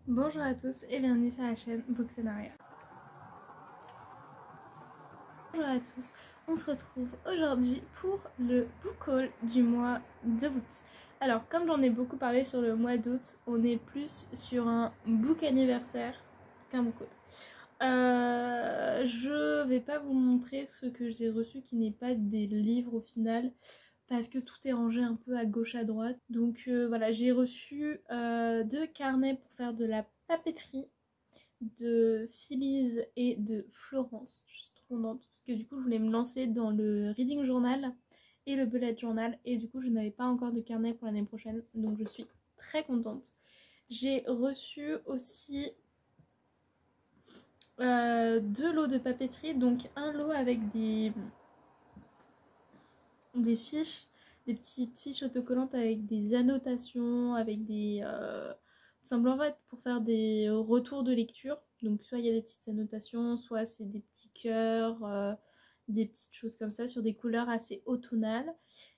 Bonjour à tous et bienvenue sur la chaîne Bookscenaria. Bonjour à tous, on se retrouve aujourd'hui pour le book haul du mois d'août. Alors comme j'en ai beaucoup parlé sur le mois d'août, on est plus sur un book anniversaire qu'un book haul. Je vais pas vous montrer ce que j'ai reçu qui n'est pas des livres au final, parce que tout est rangé un peu à gauche à droite. Donc voilà, j'ai reçu 2 carnets pour faire de la papeterie de Phyllis et de Florence. Je suis trop contente parce que du coup je voulais me lancer dans le reading journal et le bullet journal et du coup je n'avais pas encore de carnet pour l'année prochaine, donc je suis très contente. J'ai reçu aussi 2 lots de papeterie, donc un lot avec des fiches, des petites fiches autocollantes avec des annotations, avec des tout simplement en fait pour faire des retours de lecture. Donc soit il y a des petites annotations, soit c'est des petits cœurs, des petites choses comme ça sur des couleurs assez automnales.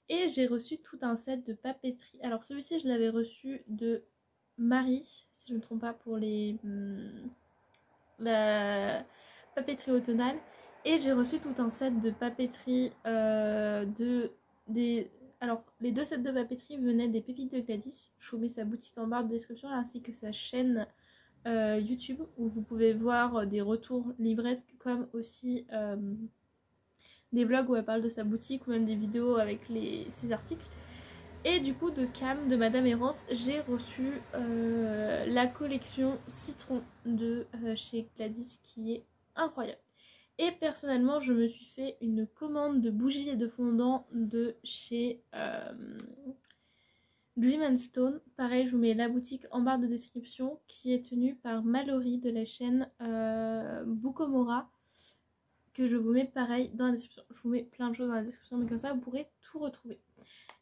Et j'ai reçu tout un set de papeterie. Alors celui-ci je l'avais reçu de Marie, si je ne me trompe pas, pour la papeterie automnale. Et j'ai reçu tout un set de papeterie alors, les 2 sets de papeterie venaient des pépites de Gladys. Je vous mets sa boutique en barre de description ainsi que sa chaîne YouTube où vous pouvez voir des retours livresques comme aussi des vlogs où elle parle de sa boutique ou même des vidéos avec ses articles. Et du coup de Cam, de Madame Errance, j'ai reçu la collection Citron de chez Gladys qui est incroyable. Et personnellement je me suis fait une commande de bougies et de fondants de chez Dream & Stone. Pareil, je vous mets la boutique en barre de description qui est tenue par Mallory de la chaîne Bookomora, que je vous mets pareil dans la description. Je vous mets plein de choses dans la description mais comme ça vous pourrez tout retrouver.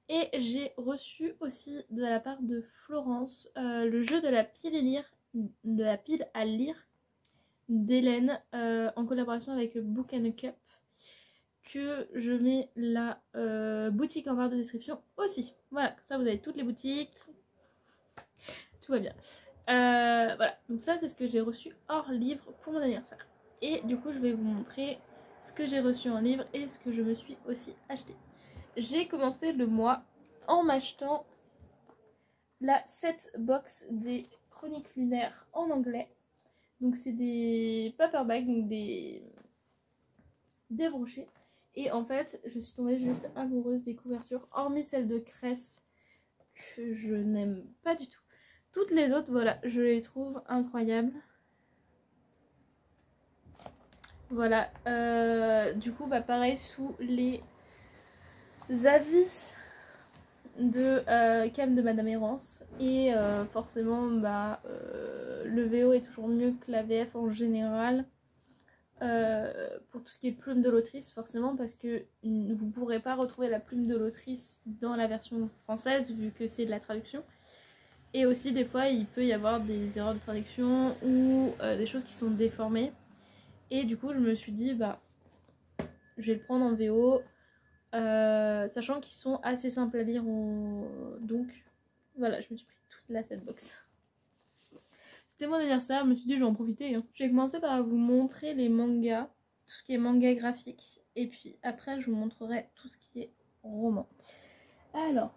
Et j'ai reçu aussi de la part de Florence le jeu de la pile à lire d'Hélène en collaboration avec Book and a Cup, que je mets la boutique en barre de description aussi. Voilà, comme ça vous avez toutes les boutiques, tout va bien. Voilà, donc ça c'est ce que j'ai reçu hors livre pour mon anniversaire. Et du coup je vais vous montrer ce que j'ai reçu en livre et ce que je me suis aussi acheté. J'ai commencé le mois en m'achetant la set box des Chroniques lunaires en anglais. Donc c'est des paperbacks, donc des brochets. Et en fait, je suis tombée juste amoureuse des couvertures, hormis celle de Cress que je n'aime pas du tout. Toutes les autres, voilà, je les trouve incroyables. Voilà, du coup, bah pareil, sous les avis de Cam de Madame Errance. Et forcément, bah, le VO est toujours mieux que la VF en général. Pour tout ce qui est plume de l'autrice, forcément, parce que vous ne pourrez pas retrouver la plume de l'autrice dans la version française vu que c'est de la traduction. Et aussi des fois il peut y avoir des erreurs de traduction ou des choses qui sont déformées. Et du coup je me suis dit bah je vais le prendre en VO, sachant qu'ils sont assez simples à lire donc voilà, je me suis pris toute la setbox. C'était mon anniversaire, je me suis dit je vais en profiter. Je vais commencer par vous montrer les mangas, tout ce qui est manga graphique, et puis après je vous montrerai tout ce qui est roman. Alors,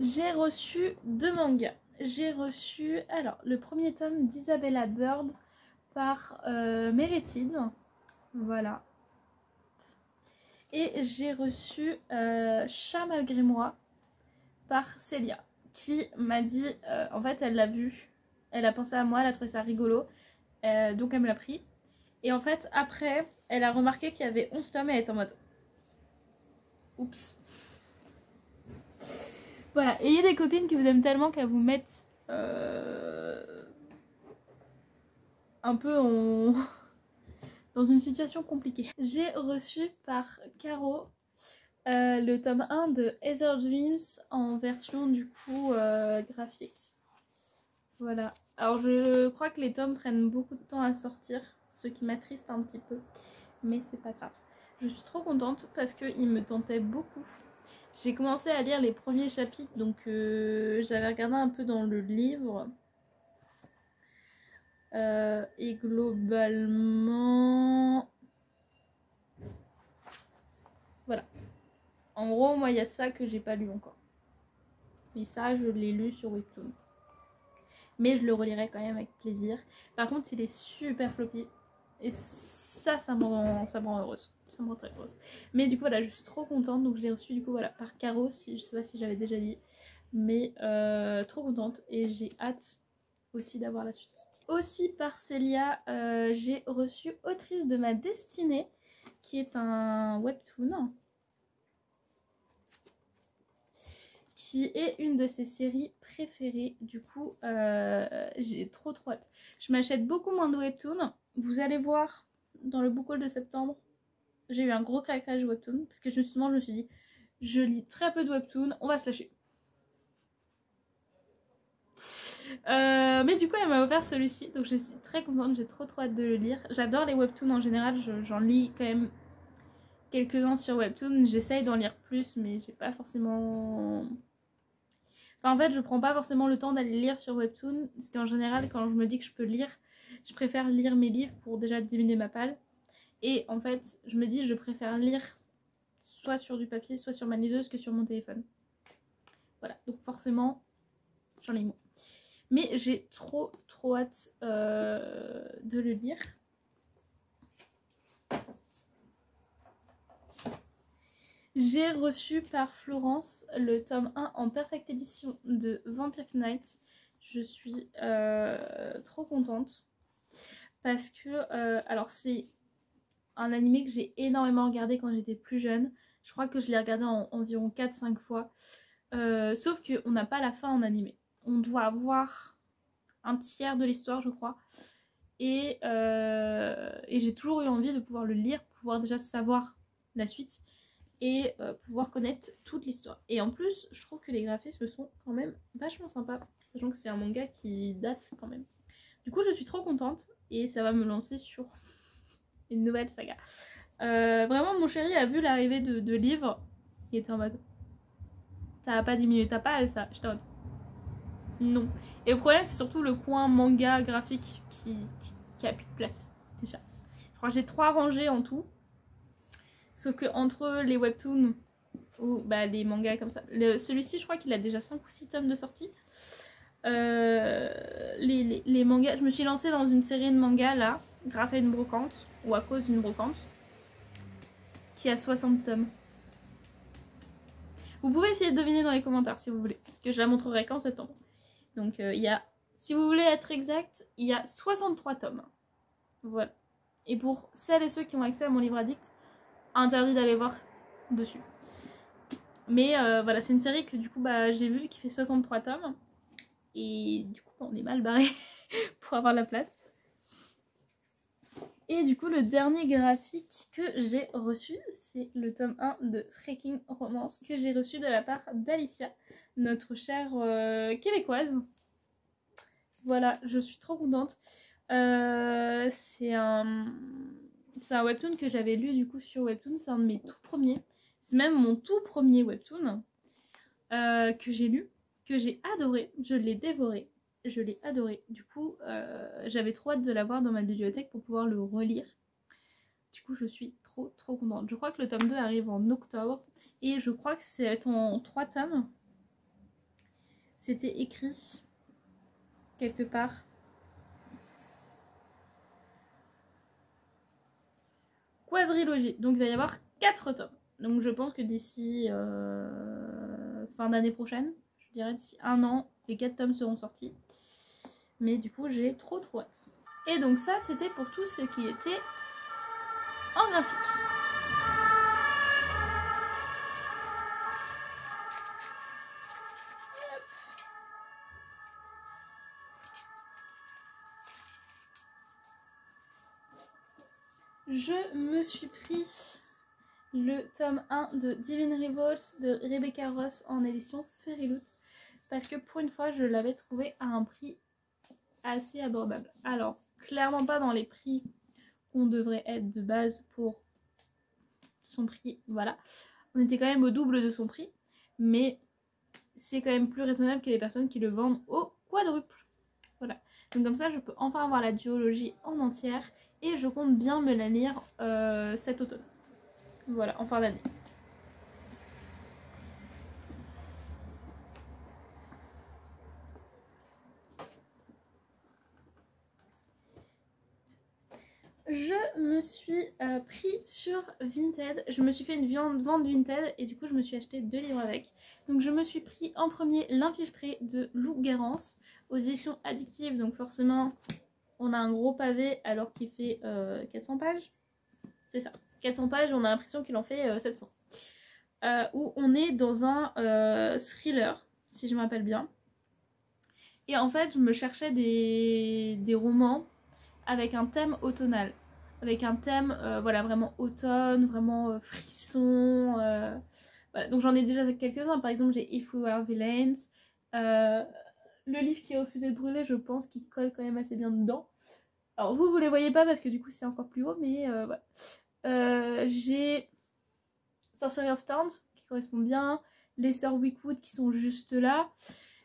j'ai reçu 2 mangas. J'ai reçu alors le premier tome d'Isabella Bird par Meretid, voilà. Et j'ai reçu Chat malgré moi par Célia, qui m'a dit, en fait elle l'a vu, elle a pensé à moi, elle a trouvé ça rigolo, donc elle me l'a pris. Et en fait après elle a remarqué qu'il y avait 11 tomes et elle est en mode oups. Voilà, et il y a des copines qui vous aiment tellement qu'elles vous mettent un peu dans une situation compliquée. J'ai reçu par Caro le tome 1 de Heather Dreams en version du coup graphique. Voilà. Alors je crois que les tomes prennent beaucoup de temps à sortir, ce qui m'attriste un petit peu, mais c'est pas grave. Je suis trop contente parce qu'il me tentait beaucoup. J'ai commencé à lire les premiers chapitres, donc j'avais regardé un peu dans le livre. Et globalement... Voilà. En gros, moi, il y a ça que j'ai pas lu encore. Mais ça, je l'ai lu sur Webtoon. Mais je le relirai quand même avec plaisir. Par contre, il est super floppy. Et ça me rend heureuse. Ça me rend très heureuse. Mais du coup, voilà, je suis trop contente. Donc, je l'ai reçu du coup, voilà, par Caro. Je sais pas si j'avais déjà dit. Mais trop contente. Et j'ai hâte aussi d'avoir la suite. Aussi par Célia, j'ai reçu Autrice de ma destinée, qui est un webtoon. Qui est une de ses séries préférées. Du coup, j'ai trop hâte. Je m'achète beaucoup moins de webtoons. Vous allez voir dans le book haul de septembre, j'ai eu un gros craquage webtoon. Parce que justement, je me suis dit, je lis très peu de webtoons, on va se lâcher. Mais du coup, elle m'a offert celui-ci. Donc je suis très contente, j'ai trop hâte de le lire. J'adore les webtoons en général, j'en lis quand même quelques-uns sur webtoon. J'essaye d'en lire plus, mais j'ai pas forcément... Enfin, en fait, je prends pas forcément le temps d'aller lire sur Webtoon, parce qu'en général, quand je me dis que je peux lire, je préfère lire mes livres pour déjà diminuer ma palle. Et en fait, je me dis je préfère lire soit sur du papier, soit sur ma liseuse que sur mon téléphone. Voilà, donc forcément, j'en ai moins. Mais j'ai trop hâte de le lire. J'ai reçu par Florence le tome 1 en Perfect Edition de Vampire Knight. Je suis trop contente parce que, alors c'est un animé que j'ai énormément regardé quand j'étais plus jeune. Je crois que je l'ai regardé environ 4-5 fois. Sauf qu'on n'a pas la fin en animé. On doit avoir un tiers de l'histoire, je crois. Et j'ai toujours eu envie de pouvoir le lire, pour pouvoir déjà savoir la suite et pouvoir connaître toute l'histoire. Et en plus, je trouve que les graphismes sont quand même vachement sympas, sachant que c'est un manga qui date quand même. Du coup, je suis trop contente et ça va me lancer sur une nouvelle saga. Vraiment, mon chéri a vu l'arrivée de livres, il était en mode ça va pas diminuer ta page, ça. J'étais en mode non. Et le problème, c'est surtout le coin manga graphique qui a plus de place. C'est ça. Je crois que j'ai 3 rangées en tout. Sauf que entre les webtoons ou bah, les mangas comme ça, celui-ci, je crois qu'il a déjà 5 ou 6 tomes de sortie. Les mangas, je me suis lancée dans une série de mangas là, grâce à une brocante, ou à cause d'une brocante, qui a 60 tomes. Vous pouvez essayer de deviner dans les commentaires si vous voulez, parce que je la montrerai qu'en septembre. Donc il y a, si vous voulez être exact, il y a 63 tomes. Voilà. Et pour celles et ceux qui ont accès à mon livre addict, interdit d'aller voir dessus. Mais voilà, c'est une série que du coup bah, j'ai vue qui fait 63 tomes. Et du coup on est mal barré pour avoir la place. Et du coup le dernier graphique que j'ai reçu, c'est le tome 1 de Freaking Romance que j'ai reçu de la part d'Alicia, notre chère québécoise. Voilà, je suis trop contente. C'est un webtoon que j'avais lu du coup sur Webtoon, c'est un de mes tout premiers. C'est même mon tout premier webtoon que j'ai lu, que j'ai adoré, je l'ai dévoré, je l'ai adoré. Du coup, j'avais trop hâte de l'avoir dans ma bibliothèque pour pouvoir le relire. Du coup, je suis trop contente. Je crois que le tome 2 arrive en octobre et je crois que c'est en 3 tomes. C'était écrit quelque part. Quadrilogie, donc il va y avoir 4 tomes. Donc je pense que d'ici fin d'année prochaine, je dirais d'ici 1 an, les 4 tomes seront sortis. Mais du coup j'ai trop hâte. Et donc ça c'était pour tout ce qui était en graphique. Je me suis pris le tome 1 de Divine Revolts de Rebecca Ross en édition Fairyloot parce que pour une fois je l'avais trouvé à un prix assez abordable. Alors clairement pas dans les prix qu'on devrait être de base pour son prix, voilà. On était quand même au double de son prix, mais c'est quand même plus raisonnable que les personnes qui le vendent au quadruple. Voilà. Donc comme ça je peux enfin avoir la duologie en entière et je compte bien me la lire cet automne. Voilà, en fin d'année. Je me suis pris sur Vinted, je me suis fait une vente Vinted et du coup je me suis acheté 2 livres avec. Donc je me suis pris en premier L'Infiltré de Lou Guérance aux éditions Addictives, donc forcément on a un gros pavé alors qu'il fait 400 pages. C'est ça, 400 pages, on a l'impression qu'il en fait 700. Où on est dans un thriller, si je me rappelle bien. Et en fait je me cherchais des romans avec un thème automnal, avec un thème voilà, vraiment automne, vraiment frisson. Voilà. Donc j'en ai déjà quelques-uns, par exemple j'ai If We Were Villains, le livre qui a refusé de brûler, je pense qu'il colle quand même assez bien dedans. Alors vous les voyez pas parce que du coup c'est encore plus haut, mais voilà. J'ai Sorcery of Towns qui correspond bien, les Sœurs Wickwood qui sont juste là.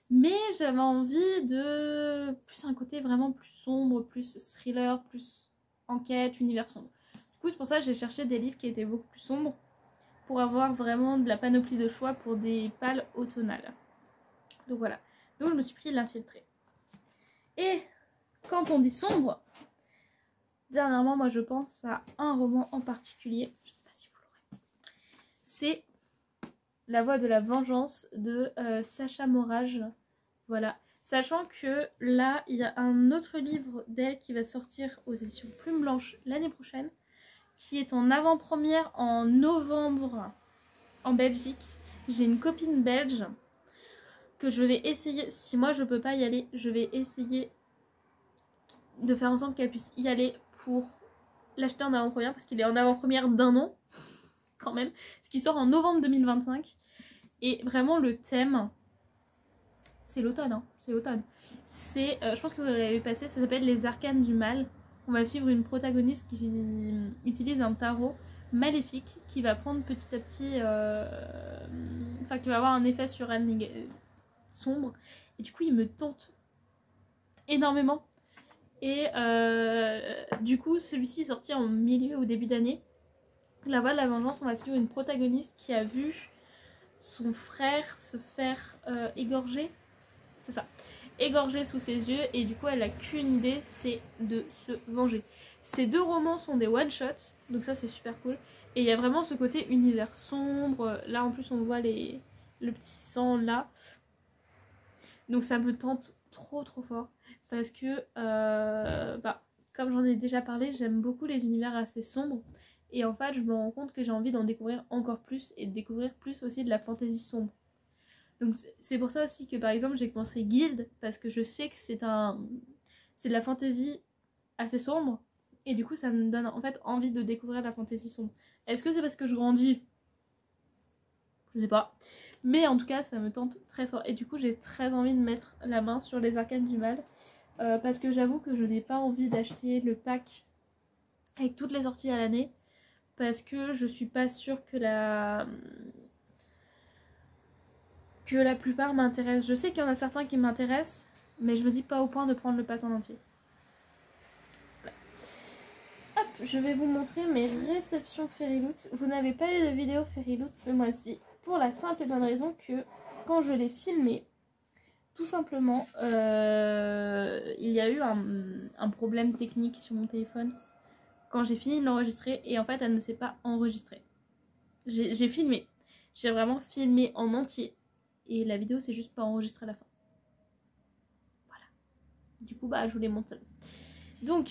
Mais j'avais envie de plus un côté vraiment plus sombre, plus thriller, plus enquête, univers sombre. Du coup c'est pour ça que j'ai cherché des livres qui étaient beaucoup plus sombres pour avoir vraiment de la panoplie de choix pour des pales automnales. Donc voilà. Donc je me suis pris L'Infiltré. Et quand on dit sombre, dernièrement moi je pense à un roman en particulier. Je sais pas si vous l'aurez. C'est La Voix de la Vengeance de Sacha Morage. Voilà. Sachant que là, il y a un autre livre d'elle qui va sortir aux éditions Plume Blanche l'année prochaine, qui est en avant-première en novembre en Belgique. J'ai une copine belge que je vais essayer, si moi je peux pas y aller, je vais essayer de faire en sorte qu'elle puisse y aller pour l'acheter en avant-première, parce qu'il est en avant-première d'1 an, quand même, ce qui sort en novembre 2025. Et vraiment le thème... C'est l'automne, hein, c'est l'automne. C'est, je pense que vous l'avez passé, ça s'appelle Les Arcanes du Mal. On va suivre une protagoniste qui utilise un tarot maléfique qui va prendre petit à petit, enfin qui va avoir un effet sur elle sombre. Et du coup, il me tente énormément. Et du coup, celui-ci est sorti en milieu ou début d'année. La Voix de la Vengeance, on va suivre une protagoniste qui a vu son frère se faire égorger. C'est ça, égorgée sous ses yeux, et du coup elle a qu'une idée, c'est de se venger. Ces 2 romans sont des one-shots, donc ça c'est super cool. Et il y a vraiment ce côté univers sombre, là en plus on voit le petit sang là. Donc ça me tente trop fort, parce que comme j'en ai déjà parlé, j'aime beaucoup les univers assez sombres. Et en fait je me rends compte que j'ai envie d'en découvrir encore plus, et de découvrir plus aussi de la fantasy sombre. Donc c'est pour ça aussi que par exemple j'ai commencé Guild, parce que je sais que c'est de la fantasy assez sombre, et du coup ça me donne en fait envie de découvrir la fantasy sombre. Est-ce que c'est parce que je grandis? Je sais pas. Mais en tout cas ça me tente très fort, et du coup j'ai très envie de mettre la main sur les Arcanes du Mal, parce que j'avoue que je n'ai pas envie d'acheter le pack avec toutes les sorties à l'année, parce que je suis pas sûre que la plupart m'intéressent. Je sais qu'il y en a certains qui m'intéressent, mais je me dis pas au point de prendre le pack en entier. Voilà. Hop, je vais vous montrer mes réceptions Fairyloot. Vous n'avez pas eu de vidéo Fairyloot ce mois-ci, pour la simple et bonne raison que quand je l'ai filmé, tout simplement, il y a eu un problème technique sur mon téléphone quand j'ai fini de l'enregistrer, et en fait elle ne s'est pas enregistrée. J'ai filmé, j'ai vraiment filmé en entier, et la vidéo s'est juste pas enregistrée à la fin. Voilà. Du coup, je vous les montre. Donc,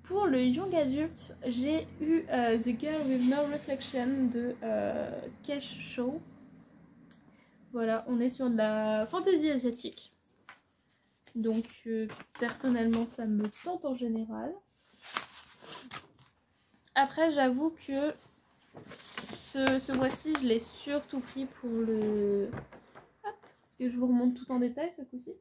pour le Young Adult, j'ai eu The Girl with No Reflection de Kesh Show. Voilà, on est sur de la fantasy asiatique. Donc, personnellement, ça me tente en général. Après, j'avoue que ce mois-ci, je l'ai surtout pris pour le... Hop, est-ce que je vous remonte tout en détail ce coup-ci?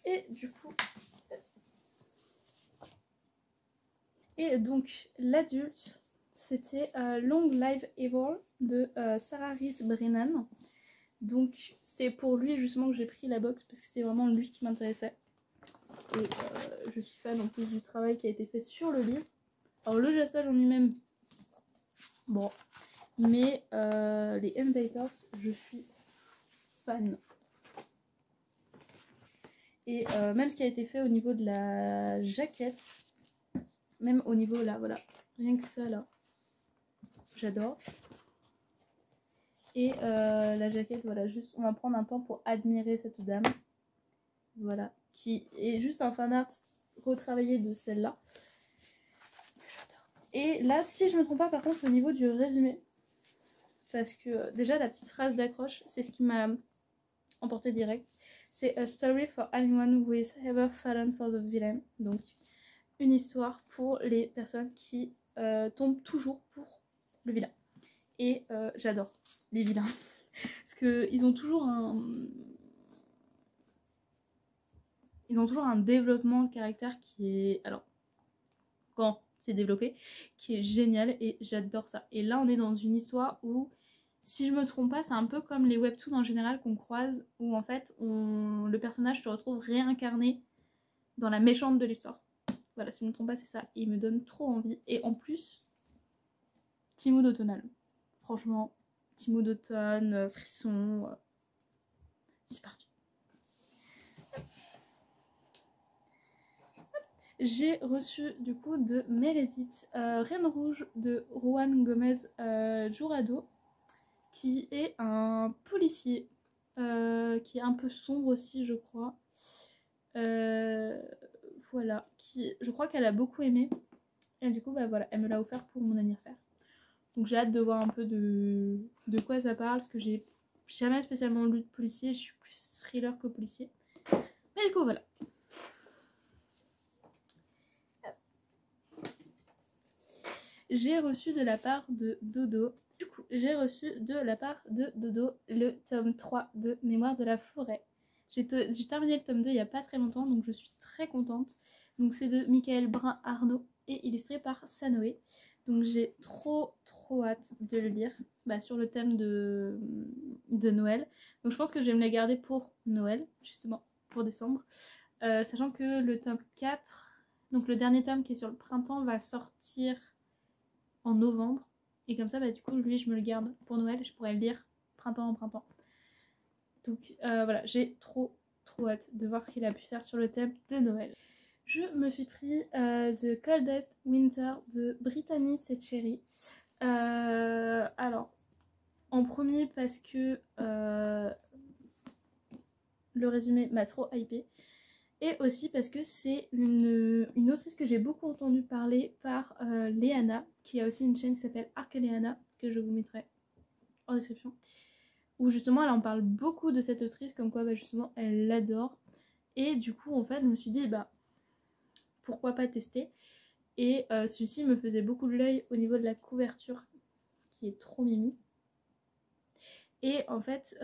Et du coup... Et donc, l'adulte, c'était Long Live Evil de Sarah Rees Brennan. Donc c'était pour lui justement que j'ai pris la box parce que c'était vraiment lui qui m'intéressait. Et je suis fan en plus du travail qui a été fait sur le livre. Alors le jaspage en lui-même, bon, mais les end papers, je suis fan. Et même ce qui a été fait au niveau de la jaquette, même au niveau là, voilà, rien que ça là, j'adore. Et la jaquette, voilà, juste on va prendre un temps pour admirer cette dame. Voilà, qui est juste un fan art retravaillé de celle-là. J'adore. Et là, si je me trompe pas, par contre, au niveau du résumé, parce que déjà la petite phrase d'accroche, c'est ce qui m'a emporté direct. C'est a story for anyone who is ever fallen for the villain. Donc, une histoire pour les personnes qui tombent toujours pour le vilain. Et j'adore les vilains. Parce qu'ils ont toujours un développement de caractère qui est, alors quand c'est développé, qui est génial et j'adore ça. Et là on est dans une histoire où, si je me trompe pas, c'est un peu comme les webtoons en général qu'on croise, où en fait le personnage se retrouve réincarné dans la méchante de l'histoire. Voilà, si je me trompe pas, c'est ça. Et il me donne trop envie. Et en plus, petit mood automnal. Franchement, petit mood d'automne, frisson. C'est parti. J'ai reçu du coup de Meredith Reine Rouge de Juan Gomez Jurado, qui est un policier qui est un peu sombre aussi, je crois. Voilà, je crois qu'elle a beaucoup aimé. Et du coup, bah voilà, elle me l'a offert pour mon anniversaire. Donc j'ai hâte de voir un peu de quoi ça parle, parce que j'ai jamais spécialement lu de policier, je suis plus thriller que policier. Mais du coup, voilà. J'ai reçu de la part de Dodo. Du coup, j'ai reçu de la part de Dodo le tome 3 de Mémoire de la forêt. J'ai terminé le tome 2 il n'y a pas très longtemps, donc je suis très contente. Donc c'est de Michael Brun-Arnaud et illustré par Sanoé. Donc j'ai trop hâte de le lire sur le thème de Noël. Donc je pense que je vais me les garder pour Noël, justement, pour décembre. Sachant que le tome 4, donc le dernier tome qui est sur le printemps, va sortir en novembre. Et comme ça, du coup, lui, je me le garde pour Noël et je pourrais le lire printemps en printemps. Donc voilà, j'ai trop hâte de voir ce qu'il a pu faire sur le thème de Noël. Je me suis pris The Coldest Winter de Brittany Setcheri. Alors, en premier parce que le résumé m'a trop hypé. Et aussi parce que c'est une autrice que j'ai beaucoup entendu parler par Léana, qui a aussi une chaîne qui s'appelle Arc Léana, que je vous mettrai en description. Où justement elle en parle beaucoup de cette autrice, comme quoi justement elle l'adore. Et du coup en fait je me suis dit pourquoi pas tester. Et celui-ci me faisait beaucoup de l'œil au niveau de la couverture, qui est trop mimi. Et en fait,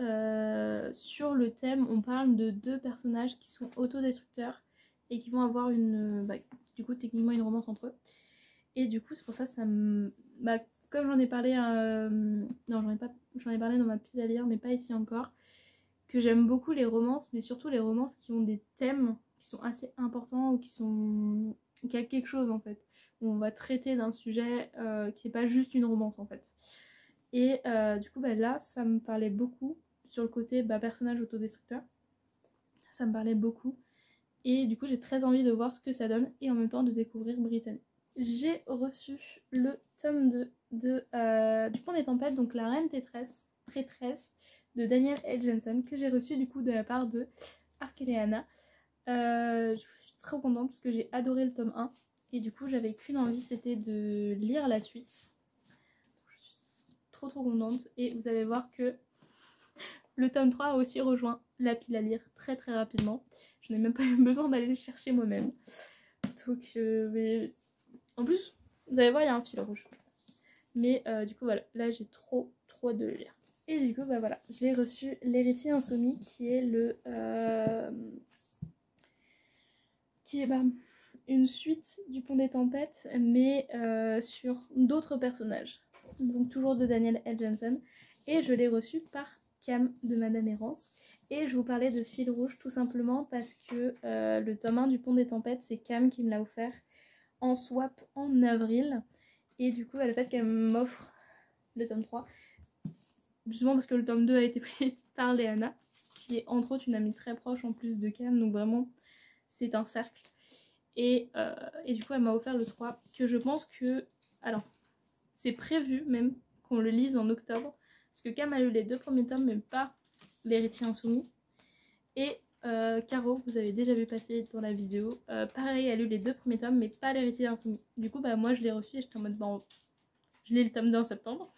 sur le thème, on parle de deux personnages qui sont autodestructeurs et qui vont avoir du coup, techniquement une romance entre eux. Et du coup, c'est pour ça que ça me... comme j'en ai parlé... non, j'en ai parlé dans ma pile à lire, mais pas ici encore. Que j'aime beaucoup les romances, mais surtout les romances qui ont des thèmes qui sont assez importants ou qui a quelque chose en fait. Où on va traiter d'un sujet qui n'est pas juste une romance en fait. Et du coup là ça me parlait beaucoup sur le côté personnage autodestructeur, ça me parlait beaucoup et du coup j'ai très envie de voir ce que ça donne et en même temps de découvrir Brittany. J'ai reçu le tome 2 du Pont des Tempêtes, donc La Reine Traîtresse de Daniel L. Jensen, que j'ai reçu du coup de la part de Arkéléana. Je suis trop contente parce que j'ai adoré le tome 1 et du coup j'avais qu'une envie, c'était de lire la suite. Trop contente et vous allez voir que le tome 3 a aussi rejoint la pile à lire très rapidement. Je n'ai même pas eu besoin d'aller le chercher moi-même. Donc mais... en plus vous allez voir il y a un fil rouge. Mais du coup voilà, là j'ai trop hâte de le lire. Et du coup voilà, j'ai reçu L'Héritier Insoumis qui est une suite du Pont des Tempêtes mais sur d'autres personnages. Donc toujours de Daniel L. Jensen. Et je l'ai reçu par Cam de Madame Errance. Et je vous parlais de Fil Rouge tout simplement parce que le tome 1 du Pont des Tempêtes, c'est Cam qui me l'a offert en swap en avril. Et du coup, le fait qu'elle m'offre le tome 3, justement parce que le tome 2 a été pris par Léana, qui est entre autres une amie très proche en plus de Cam, donc vraiment c'est un cercle. Et du coup elle m'a offert le 3, que je pense que, alors c'est prévu même qu'on le lise en octobre, parce que Cam a lu les 2 premiers tomes mais pas l'héritier insoumis. Et Caro, vous avez déjà vu passer dans la vidéo, pareil, elle a lu les 2 premiers tomes mais pas l'héritier insoumis. Du coup bah moi je l'ai reçu et j'étais en mode bon, je lis le tome 2 en septembre,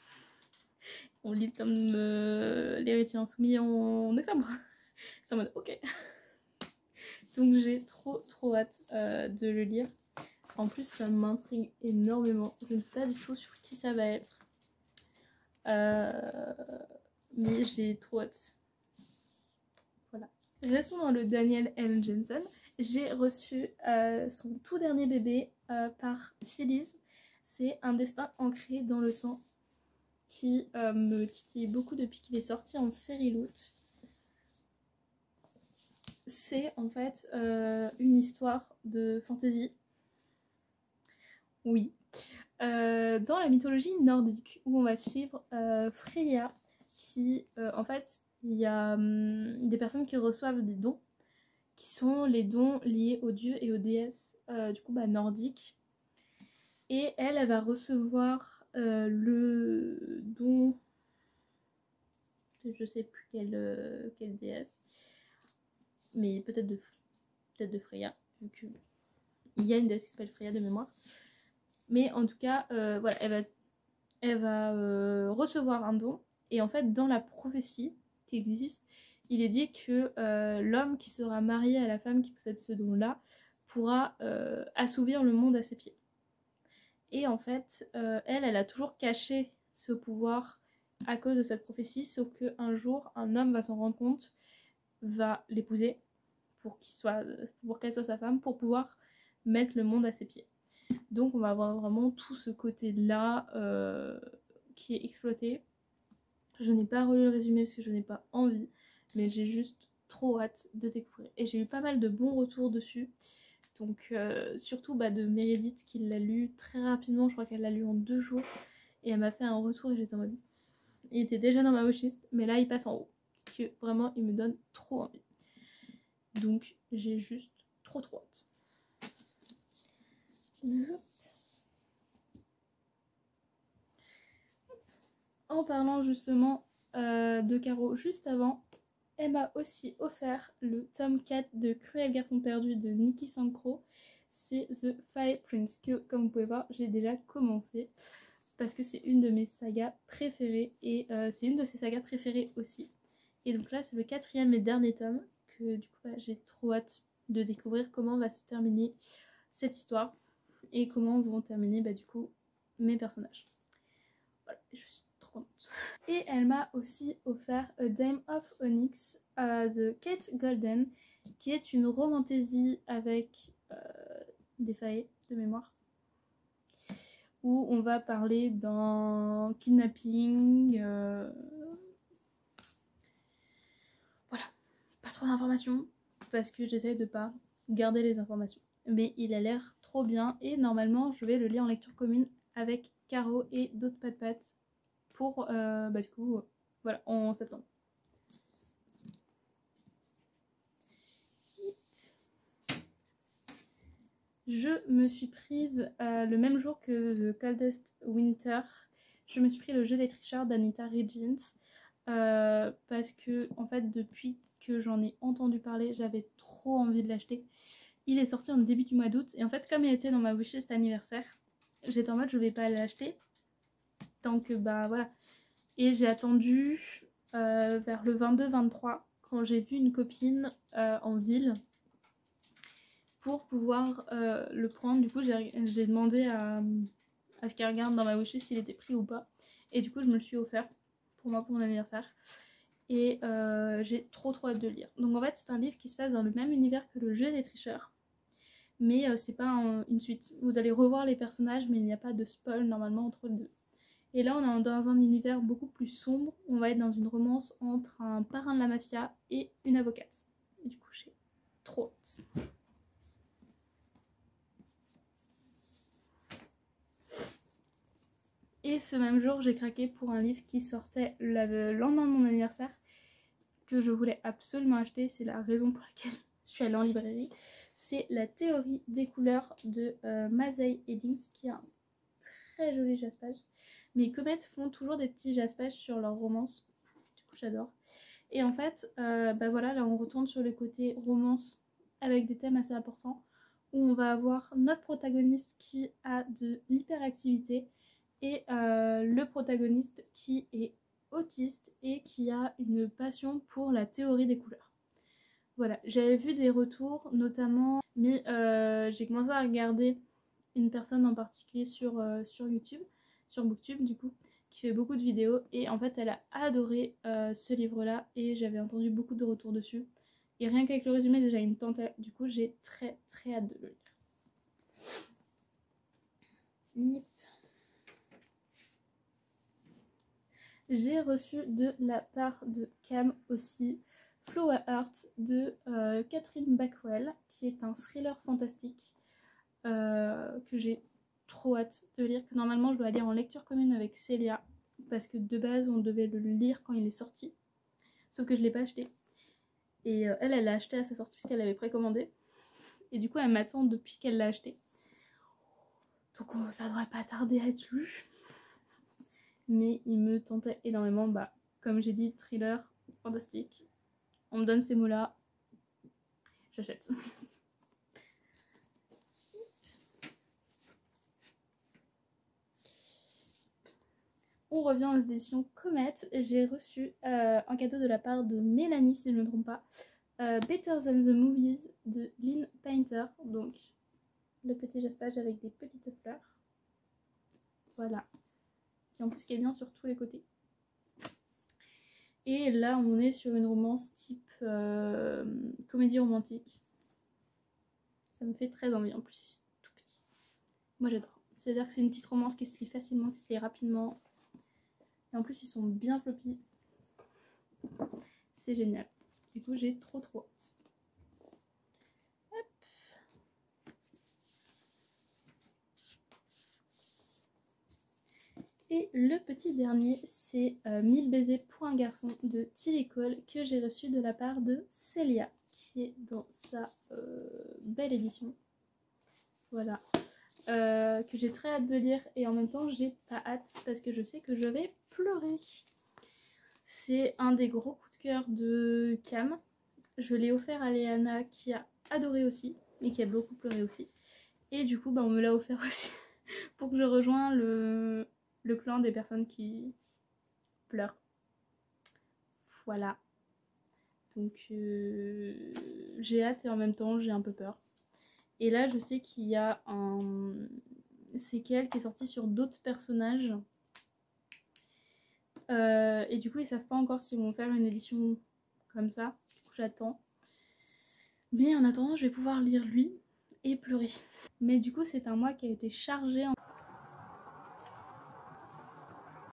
on lit le tome l'héritier insoumis en octobre. C'est en mode ok. Donc j'ai trop hâte de le lire. En plus ça m'intrigue énormément. Je ne sais pas du tout sur qui ça va être. Mais j'ai trop hâte. Voilà. Restons dans le Daniel L. Jensen. J'ai reçu son tout dernier bébé par Phyllis. C'est Un destin ancré dans le sang qui me titille beaucoup depuis qu'il est sorti en Fairyloot. C'est en fait une histoire de fantasy. Oui. Dans la mythologie nordique, où on va suivre Freya, qui en fait, il y a des personnes qui reçoivent des dons, qui sont les dons liés aux dieux et aux déesses du coup nordiques. Et elle va recevoir le don, je sais plus quelle déesse, mais peut-être de Freya, vu qu'il y a une déesse qui s'appelle Freya de mémoire. Mais en tout cas, voilà, elle va recevoir un don. Et en fait, dans la prophétie qui existe, il est dit que l'homme qui sera marié à la femme qui possède ce don-là pourra assouvir le monde à ses pieds. Et en fait, elle a toujours caché ce pouvoir à cause de cette prophétie, sauf qu'un jour, un homme va s'en rendre compte, va l'épouser pour qu'elle soit sa femme, pour pouvoir mettre le monde à ses pieds. Donc on va avoir vraiment tout ce côté-là qui est exploité. Je n'ai pas relu le résumé parce que je n'ai pas envie, mais j'ai juste trop hâte de découvrir. Et j'ai eu pas mal de bons retours dessus. Donc surtout de Meredith qui l'a lu très rapidement, je crois qu'elle l'a lu en 2 jours. Et elle m'a fait un retour et j'étais en mode... Il était déjà dans ma wishlist, mais là il passe en haut. Parce que vraiment il me donne trop envie. Donc j'ai juste trop hâte. En parlant justement de Caro juste avant, elle m'a aussi offert le tome 4 de Cruel Garçon Perdu de Niki Sankro. C'est The Fire Prince, que comme vous pouvez voir j'ai déjà commencé parce que c'est une de mes sagas préférées et c'est une de ses sagas préférées aussi. Et donc là c'est le 4e et dernier tome que du coup j'ai trop hâte de découvrir comment va se terminer cette histoire et comment vont terminer du coup mes personnages. Voilà, je suis trop contente. Et elle m'a aussi offert A Dame of Onyx de Kate Golden, qui est une romantaisie avec des failles de mémoire, où on va parler d'un kidnapping. Voilà, pas trop d'informations parce que j'essaie de pas garder les informations. Mais il a l'air trop bien et normalement je vais le lire en lecture commune avec Caro et d'autres pattes pour du coup voilà en septembre. Je me suis prise le même jour que The Coldest Winter, je me suis pris le jeu des tricheurs d'Anita Regents parce que en fait depuis que j'en ai entendu parler j'avais trop envie de l'acheter. Il est sorti en début du mois d'août et en fait comme il était dans ma wishlist anniversaire, j'étais en mode je vais pas l'acheter tant que voilà. Et j'ai attendu vers le 22-23 quand j'ai vu une copine en ville pour pouvoir le prendre. Du coup j'ai demandé à ce qu'elle regarde dans ma wishlist s'il était pris ou pas. Et du coup je me le suis offert pour moi pour mon anniversaire. Et j'ai trop hâte de le lire. Donc en fait c'est un livre qui se passe dans le même univers que le jeu des tricheurs. Mais c'est pas une suite. Vous allez revoir les personnages mais il n'y a pas de spoil normalement entre les deux. Et là on est dans un univers beaucoup plus sombre, on va être dans une romance entre un parrain de la mafia et une avocate. Et du coup j'ai trop hâte. Et ce même jour j'ai craqué pour un livre qui sortait le lendemain de mon anniversaire, que je voulais absolument acheter, c'est la raison pour laquelle je suis allée en librairie. C'est La théorie des couleurs de Mazei Eddings, qui est un très joli jaspage. Mes comètes font toujours des petits jaspages sur leurs romances, du coup j'adore. Et en fait, voilà, là on retourne sur le côté romance avec des thèmes assez importants, où on va avoir notre protagoniste qui a de l'hyperactivité et le protagoniste qui est autiste et qui a une passion pour la théorie des couleurs. Voilà, j'avais vu des retours notamment, mais j'ai commencé à regarder une personne en particulier sur YouTube, sur Booktube du coup, qui fait beaucoup de vidéos, et en fait elle a adoré ce livre-là, et j'avais entendu beaucoup de retours dessus. Et rien qu'avec le résumé, déjà il me tentait, du coup j'ai très très hâte de le lire. J'ai reçu de la part de Cam aussi Flower Heart de Catherine Backwell, qui est un thriller fantastique que j'ai trop hâte de lire, que normalement je dois lire en lecture commune avec Célia, parce que de base on devait le lire quand il est sorti, sauf que je ne l'ai pas acheté. Et elle l'a acheté à sa sortie puisqu'elle l'avait précommandé, et du coup elle m'attend depuis qu'elle l'a acheté. Donc ça devrait pas tarder à être lu. Mais il me tentait énormément, comme j'ai dit, thriller, fantastique. On me donne ces mots-là, j'achète. On revient aux éditions Comet. J'ai reçu un cadeau de la part de Mélanie, si je ne me trompe pas, Better Than the Movies de Lynn Painter. Donc le petit jaspage avec des petites fleurs. Voilà. Qui en plus qui est bien sur tous les côtés. Et là on est sur une romance type comédie romantique. Ça me fait très envie, en plus tout petit. Moi j'adore. C'est-à-dire que c'est une petite romance qui se lit facilement, qui se lit rapidement. Et en plus ils sont bien floppy. C'est génial. Du coup j'ai trop hâte. Hop. Et le petit dernier, c'est 1000 baisers pour un garçon de Tilly Cole, que j'ai reçu de la part de Célia, qui est dans sa belle édition. Voilà. Que j'ai très hâte de lire, et en même temps j'ai pas hâte parce que je sais que je vais pleurer. C'est un des gros coups de cœur de Cam. Je l'ai offert à Léana, qui a adoré aussi et qui a beaucoup pleuré aussi. Et du coup on me l'a offert aussi pour que je rejoigne le clan des personnes qui pleurent. Voilà. Donc j'ai hâte et en même temps j'ai un peu peur. Et là je sais qu'il y a un séquel qui est sorti sur d'autres personnages. Et du coup ils savent pas encore s'ils vont faire une édition comme ça. Du coup j'attends. Mais en attendant je vais pouvoir lire lui et pleurer. Mais du coup c'est un mois qui a été chargé